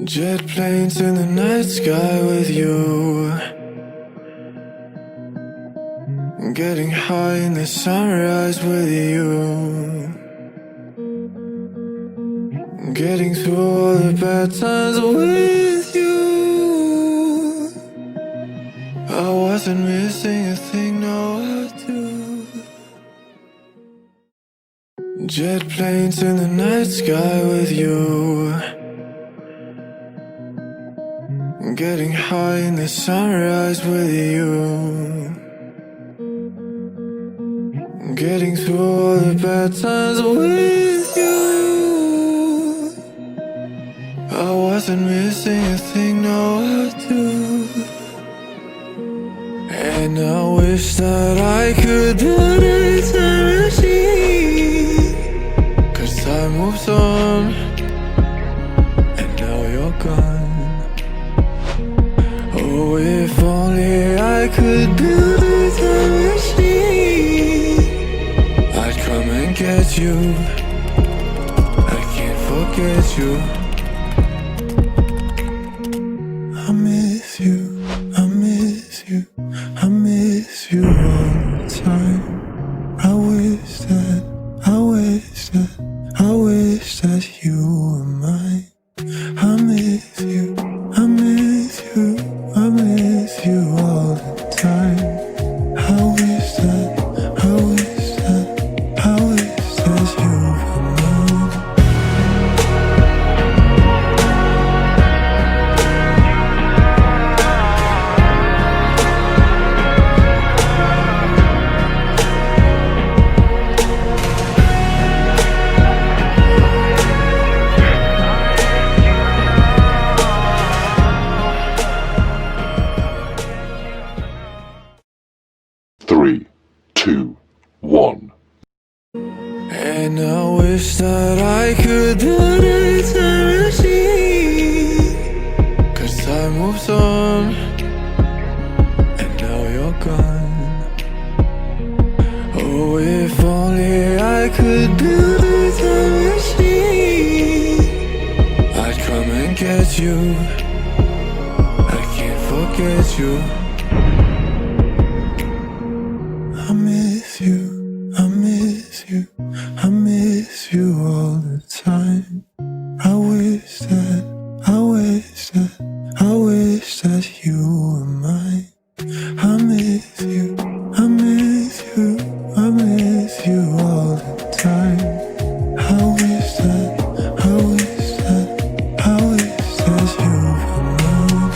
Jet planes in the night sky with you, getting high in the sunrise with you, getting through all the bad times with you. I wasn't missing a thing, no I do. Jet planes in the night sky with you, getting high in the sunrise with you, getting through all the bad times with you. I wasn't missing a thing, no I do. And I wish that I could build a time machine, 'cause time moves on and now you're gone. Oh, if only I could build a time machine, I'd come and get you. I can't forget you. I miss you, I miss you, I miss you all the time. I wish that, I wish that, I wish that you were mine. I miss you, I miss you, I miss you all the time. I wish that, I wish that, I wish that you were mine. Three, two, one. And I wish that I could build a time machine, 'cause time moves on and now you're gone. Oh, if only I could build a time machine, I'd come and get you. I can't forget you. I miss you, I miss you, I miss you all the time. I wish that, I wish that, I wish that you were mine. I miss you, I miss you, I miss you all the time. I wish that, I wish that, I wish that you were mine.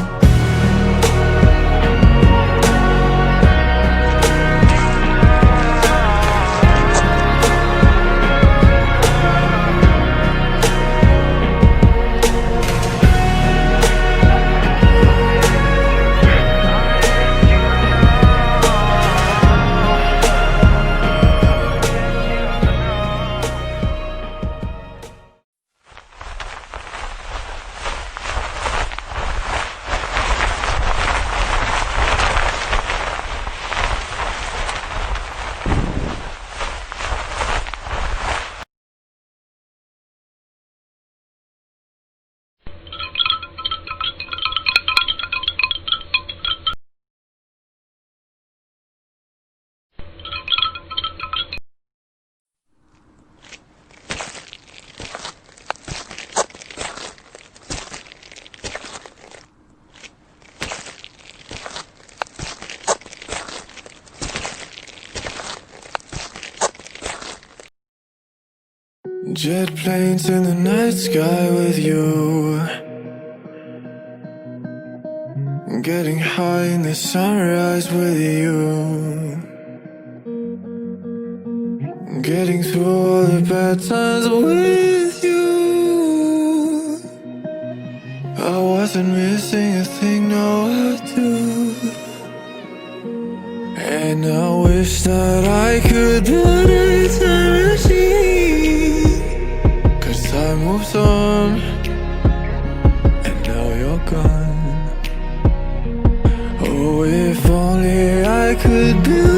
Jet planes in the night sky with you, getting high in the sunrise with you, getting through all the bad times with you. I wasn't missing a thing, no I do. And I wish that I could build a time machine, 'cause time moves on and now you're gone. Oh, if only I could build